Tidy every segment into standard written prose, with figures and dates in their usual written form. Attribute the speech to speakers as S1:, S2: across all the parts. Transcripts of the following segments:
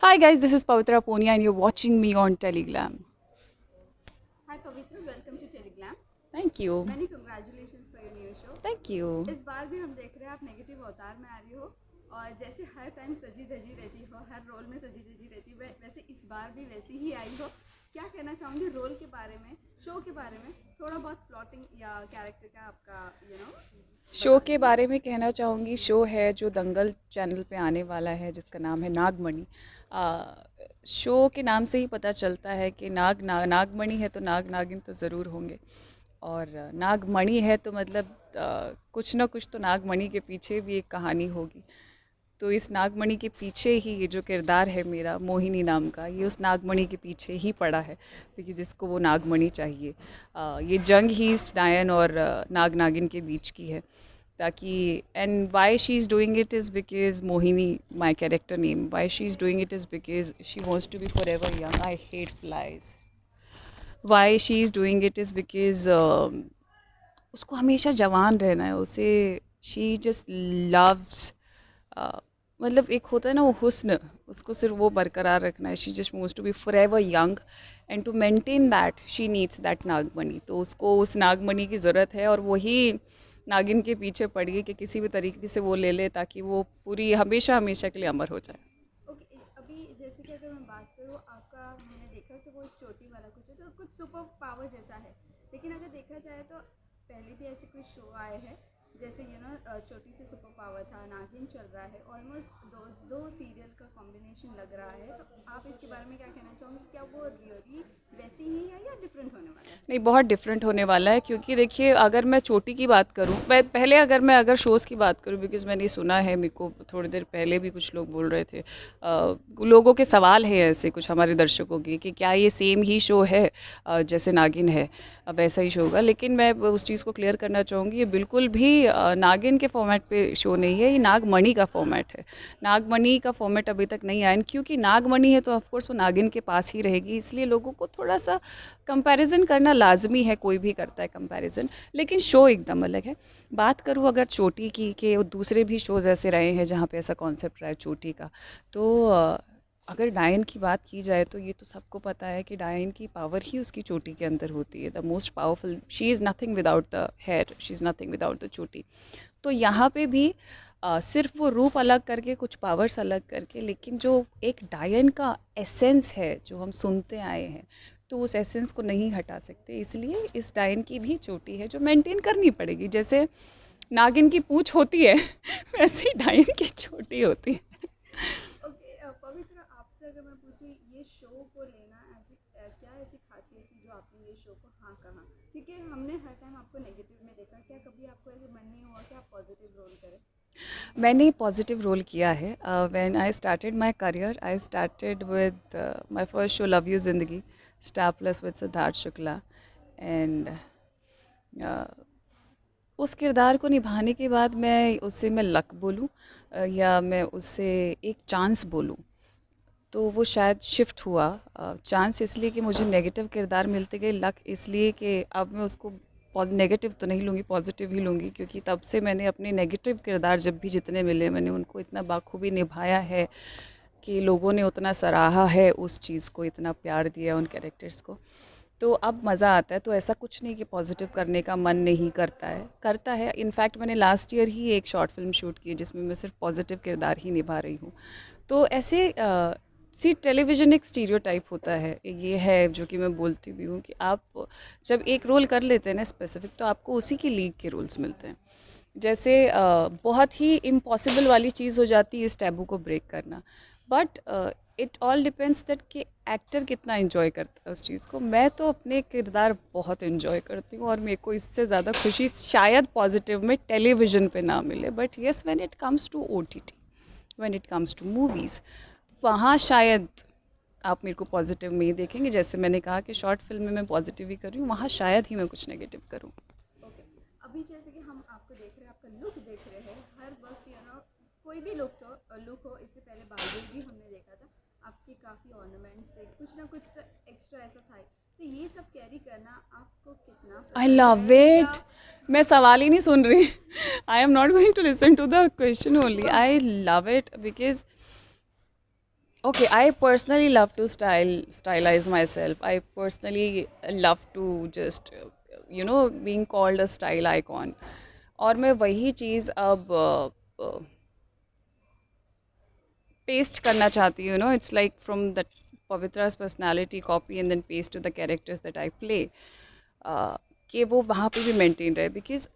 S1: Hi guys, this is Pavitra Ponia and you're watching me on Teleglam.
S2: Hi Pavitra, welcome to Teleglam.
S1: Thank you.
S2: Many congratulations for your new show.
S1: Thank you.
S2: इस बार भी हम देख रहे हैं आप negative अवतार में आ रही हो और जैसे हर टाइम सजी धजी रहती हो, हर रोल में सजी धजी रहती हो, वैसे इस बार भी वैसी ही आई हो। क्या कहना चाहूँगी रोल के बारे में, शो के बारे में, थोड़ा बहुत प्लॉटिंग या कैरेक्टर का आपका
S1: शो के बारे में कहना चाहूँगी, शो है जो दंगल चैनल पे आने वाला है जिसका नाम है नागमणि। शो के नाम से ही पता चलता है कि नागमणि है तो नाग नागिन तो ज़रूर होंगे, और नागमणि है तो मतलब कुछ ना कुछ तो नागमणि के पीछे भी एक कहानी होगी। तो इस नागमणि के पीछे ही ये जो किरदार है मेरा, मोहिनी नाम का, ये उस नागमणि के पीछे ही पड़ा है, क्योंकि जिसको वो नागमणि चाहिए। ये जंग ही इस डायन और नाग नागिन के बीच की है, ताकि and why she is doing it is because Mohini, my character name, why she is doing it is because she wants to be forever young. I hate flies. Why she is doing it is because उसको हमेशा जवान रहना है, उसे she just loves, मतलब एक होता है ना वो हुस्न, उसको सिर्फ वो बरकरार रखना है। She just wants to be forever young and to maintain that she needs that nagmani. तो उसको उस नागमणि की ज़रूरत है और वही नागिन के पीछे पड़ी है कि किसी भी तरीके से वो ले ले, ताकि वो पूरी हमेशा हमेशा के लिए अमर हो जाए।
S2: ओके। अभी जैसे कि अगर मैं बात करूँ आपका, हमने देखा कि वो एक चोटी वाला कुछ है तो कुछ सुपर पावर जैसा है, लेकिन अगर देखा जाए तो पहले भी ऐसे कुछ शो आए हैं जैसे चोटी से सुपर पावर था, नागिन चल रहा है, ऑलमोस्ट दो दो सीरियल का कॉम्बिनेशन लग रहा है। तो आप इसके बारे में क्या कहना चाहोगे, क्या वो रियली वैसी ही है या डिफरेंट होने वाला है?
S1: नहीं, बहुत डिफरेंट होने वाला है, क्योंकि देखिए अगर मैं चोटी की बात करूं, पहले अगर मैं शोज़ की बात करूं, बिकॉज़ मैंने सुना है, मेरे को थोड़ी देर पहले भी कुछ लोग बोल रहे थे, लोगों के सवाल है ऐसे कुछ हमारे दर्शकों की कि क्या ये सेम ही शो है, जैसे नागिन है वैसा ही शो होगा। लेकिन मैं उस चीज़ को क्लियर करना चाहूँगी, ये बिल्कुल भी नागिन के फॉर्मेट पे शो नहीं है, ये नागमणि का फॉर्मेट है। नागमणि का फॉर्मेट अभी तक नहीं आया, क्योंकि नागमणि है तो ऑफकोर्स वो नागिन के पास ही रहेगी, इसलिए लोगों को थोड़ा सा कंपैरिजन करना लाजमी है, कोई भी करता है कंपैरिजन, लेकिन शो एकदम अलग है। बात करूँ अगर चोटी की, कि दूसरे भी शोज़ ऐसे रहे हैं जहाँ पे ऐसा कॉन्सेप्ट रहा है चोटी का, तो अगर डायन की बात की जाए तो ये तो सबको पता है कि डायन की पावर ही उसकी चोटी के अंदर होती है। The most powerful, she is nothing without the hair, she is nothing without the choti. तो यहाँ पे भी सिर्फ वो रूप अलग करके, कुछ पावर्स अलग करके, लेकिन जो एक डायन का एसेंस है जो हम सुनते आए हैं, तो उस एसेंस को नहीं हटा सकते। इसलिए इस डायन की भी चोटी है जो मेंटेन करनी पड़ेगी। जैसे नागिन की पूँछ होती है वैसे ही डायन की चोटी होती है।
S2: ओके। पवित्र, आपसे अगर मैं पूछूँ ये शो को लेना ऐसी क्या ऐसी खासियत थी जो आपने ये शो को हाँ कहा, क्योंकि हमने हर टाइम आपको नेगेटिव में देखा, क्या कभी आपको ऐसे मन नहीं हुआ कि आप पॉजिटिव रोल करें?
S1: मैंने पॉजिटिव रोल किया है। When I started my career, I started with my first show love you Zindagi, Star Plus with Siddharth Shukla. And उस किरदार को निभाने के बाद मैं लक बोलूँ, या मैं उससे एक चांस बोलूँ, तो वो शायद शिफ्ट हुआ। चांस इसलिए कि मुझे नेगेटिव किरदार मिलते गए, लक इसलिए कि अब मैं उसको नेगेटिव तो नहीं लूँगी, पॉजिटिव ही लूँगी, क्योंकि तब से मैंने अपने नेगेटिव किरदार जब भी जितने मिले, मैंने उनको इतना बाखूबी निभाया है कि लोगों ने उतना सराहा है उस चीज़ को, इतना प्यार दिया उन कैरेक्टर्स को। तो अब मज़ा आता है। तो ऐसा कुछ नहीं कि पॉजिटिव करने का मन नहीं करता है, करता है। इनफैक्ट मैंने लास्ट ईयर ही एक शॉर्ट फिल्म शूट की जिसमें मैं सिर्फ पॉजिटिव किरदार ही निभा रही हूँ। तो ऐसे सी टेलीविज़न एक स्टीरियोटाइप होता है, ये है जो कि मैं बोलती भी हूँ कि आप जब एक रोल कर लेते हैं ना स्पेसिफिक, तो आपको उसी की लीग के रोल्स मिलते हैं। जैसे बहुत ही इम्पॉसिबल वाली चीज़ हो जाती है इस टैबू को ब्रेक करना, but it all depends that कि एक्टर कितना इन्जॉय करता है उस चीज़ को। मैं तो अपने किरदार बहुत इन्जॉय करती हूँ, और मेरे को इससे ज़्यादा खुशी शायद पॉजिटिव में टेलीविज़न पे ना मिले, but yes, when it comes to OTT, when it comes to movies, वहाँ शायद आप मेरे को पॉजिटिव में ही देखेंगे। जैसे मैंने कहा कि शॉर्ट फिल्म में मैं पॉजिटिव ही कर रही हूँ, वहाँ शायद ही मैं कुछ नेगेटिव करूँ।
S2: ओके। अभी जैसे कि हम आपको देख रहे हैं, आपका लुक देख रहे हैं, हर वक्त कोई भी लुक तो लुक हो, इससे पहले बालवीर भी हमने देखा था, आपके काफ़ी ऑर्नामेंट्स थे, कुछ ना कुछ तो एक्स्ट्रा ऐसा था ही। तो ये सब कैरी करना आपको कितना
S1: आई
S2: पसंद
S1: लव
S2: है या?
S1: इट। मैं सवाल ही नहीं सुन रही। I am not going to listen to the question only. I love it because Okay, I personally love to stylize myself. I personally love to just being called a style icon. और मैं वही चीज़ अब paste करना चाहती हूँ, it's like from the Pavitra's personality copy and then paste to the characters that I play, कि वो वहाँ पे भी मेंटेन रहे, बिकॉज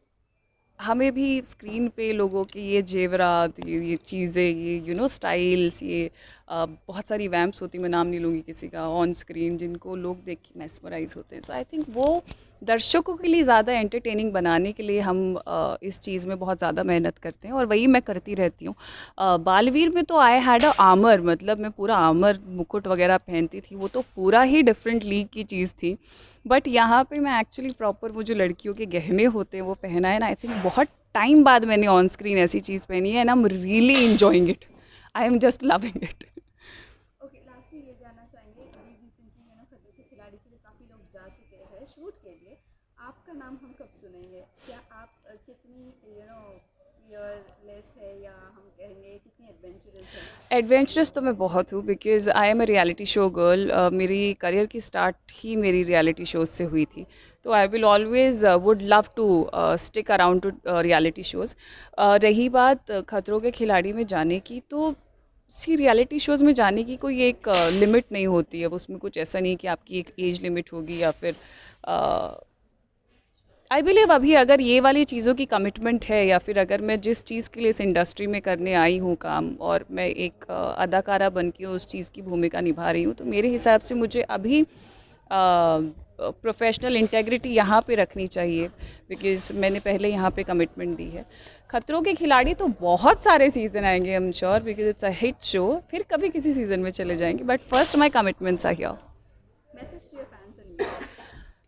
S1: हमें भी स्क्रीन पे लोगों के ये जेवरात, ये चीज़ें, ये स्टाइल्स, ये बहुत सारी वैम्प्स होती, मैं नाम नहीं लूँगी किसी का, ऑन स्क्रीन, जिनको लोग देख के मेस्मराइज होते हैं. सो आई थिंक वो दर्शकों के लिए ज़्यादा एंटरटेनिंग बनाने के लिए हम इस चीज़ में बहुत ज़्यादा मेहनत करते हैं, और वही मैं करती रहती हूँ. बालवीर में तो आई हैड अ आमर, मतलब मैं पूरा आमर मुकुट वगैरह पहनती थी, वो तो पूरा ही डिफरेंट लीग की चीज़ थी. बट यहाँ पे मैं एक्चुअली प्रॉपर वो जो लड़कियों के गहने होते हैं वो पहना है ना, आई थिंक बहुत टाइम बाद मैंने ऑन स्क्रीन ऐसी चीज़ पहनी है, and I am really enjoying it. I am just loving it.
S2: Okay, lastly ये जानना चाहेंगे, अभी रिसेंटली खतरों के खिलाड़ी के लिए काफ़ी लोग जा चुके हैं शूट के लिए, आपका नाम हम कब सुनेंगे? क्या आप कितनी फियरलेस है, या हम कहेंगे कितनी एडवेंचरस है?
S1: एडवेंचरस तो मैं बहुत हूँ, because I am a reality show girl. मेरी करियर की स्टार्ट ही मेरी रियलिटी शोज़ से हुई थी. तो I will always would love to stick around to reality shows. रही बात खतरों के खिलाड़ी में जाने की, तो सी रियलिटी शोज़ में जाने की कोई एक लिमिट नहीं होती है. उसमें कुछ ऐसा नहीं कि आपकी एक एज लिमिट होगी, या फिर आई बिलीव अभी अगर ये वाली चीज़ों की कमिटमेंट है, या फिर अगर मैं जिस चीज़ के लिए इस इंडस्ट्री में करने आई हूँ काम, और मैं एक अदाकारा बन के उस चीज़ की भूमिका निभा रही हूँ, तो मेरे हिसाब से मुझे अभी प्रोफेशनल इंटेग्रिटी यहाँ पे रखनी चाहिए, बिकॉज़ मैंने पहले यहाँ पे कमिटमेंट दी है. खतरों के खिलाड़ी तो बहुत सारे सीज़न आएंगे, I am sure, because it's a hit show. फिर कभी किसी सीज़न में चले जाएंगे, but first my commitments are here.
S2: Message to your fans and viewers.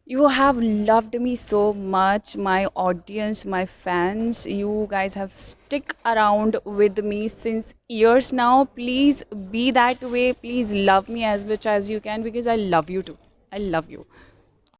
S1: You have loved me so much, my audience, my fans. You guys have stick around with me since years now. Please be that way. Please love me as much as you can, because I love you too. I love you.